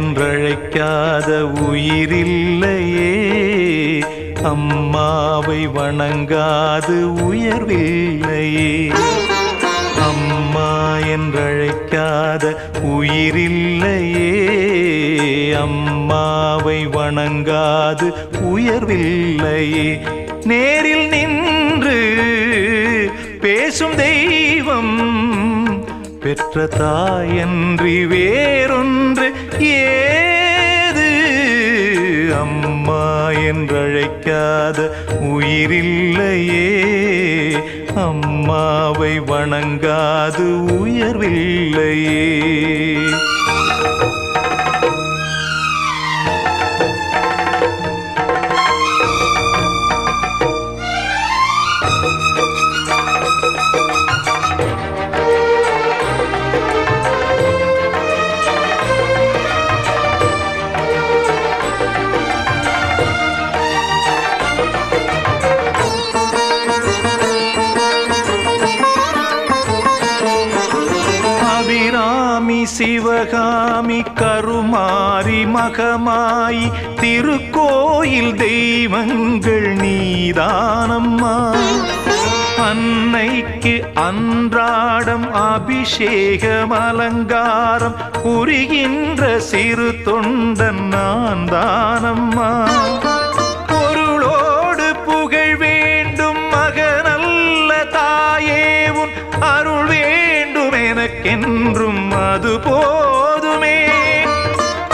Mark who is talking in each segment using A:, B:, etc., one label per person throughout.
A: என்றழைக்காத உயிரில்லையே, அம்மாவை வணங்காது உயர்வில்லையே. அம்மா என்றழைக்காத உயிரில்லையே, அம்மாவை வணங்காது உயர்வில்லையே. நேரில் நின்று பேசும் தெய்வம் பெற்ற தாயன்றி வேறொன்று ஏது. அம்மா என்றழைக்காத உயிரில்லையே, அம்மாவை வணங்காது உயர்வில்லையே. சிவகாமி கருமாரி மகமாயி திருக்கோயில் தெய்வங்கள் நீதானம்மா. அன்னைக்கு அன்றாடம் அபிஷேகம் அலங்காரம் புரிகின்ற சிறு தொண்டன் நான் தானம்மா. பொருளோடு புகழ் வேண்டும் மகனல்ல தாயே, உன் அருள் வேண்டும் எனக்கென்றும் அது போதுமே.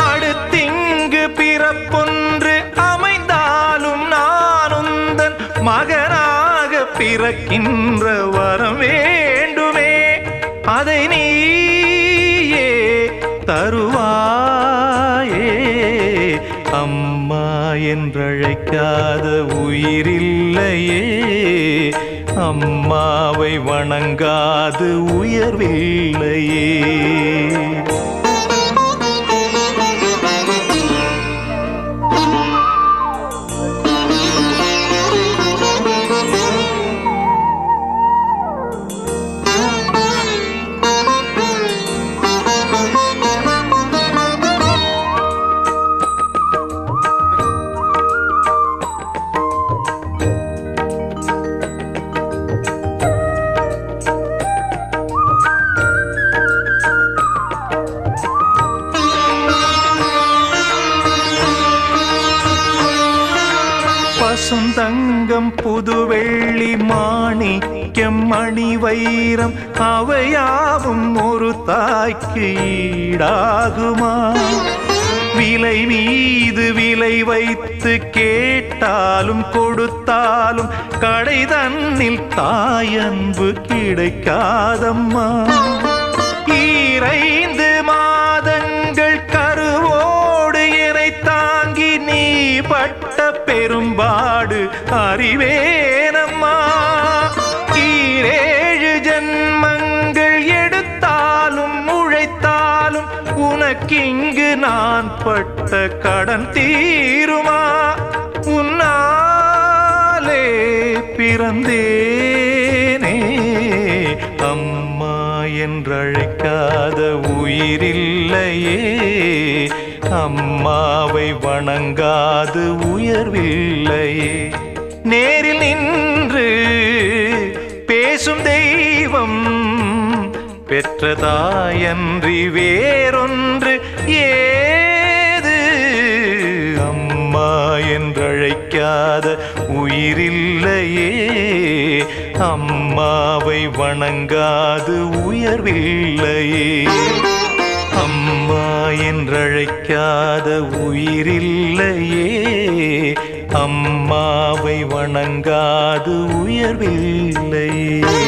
A: அடுத்திங்கு பிறப்பொன்று அமைந்தாலும் நான் உந்தன் மகனாக பிறக்கின்ற வரம் வேண்டுமே. அதை நீயே தருவாயே. அம்மா என்றழைக்காத உயிரில்லையே, அம்மாவை வணங்காது உயர்வில்லையே. பசுந்தங்கம் புதுவெள்ளி மாணிக்கம் மணி வைரம் அவையாவும் ஒரு தாய்க்கு ஈடாகுமா? விலை மீது விலை வைத்து கேட்டாலும் கொடுத்தாலும் கடை தன்னில் தாயன்பு கிடைக்காதம்மா. ஈரைந்து மாதங்கள் கருவோடு என்னை தாங்கி நீ பட்ட பெரும்பாடு அறிவேனம்மா. ஈரேழு ஜன்மங்கள் எடுத்தாலும் உழைத்தாலும் உனக்கிங்கு நான் பட்ட கடன் தீருமா? உன்னாலே பிறந்தேனே, அம்மா என்றழைக்காத உயிரில்லையே, அம்மாவை வணங்காது உயர்வில்லையே. நேரில் நின்று பேசும் தெய்வம் பெற்ற தாயன்றி வேறொன்று ஏது. அம்மா என்றழைக்காத உயிரில்லையே, அம்மாவை வணங்காது உயர்வில்லையே. அம்மா என்றழைக்காத உயிரில்லையே, அம்மாவை வணங்காது உயர்வில்லையே.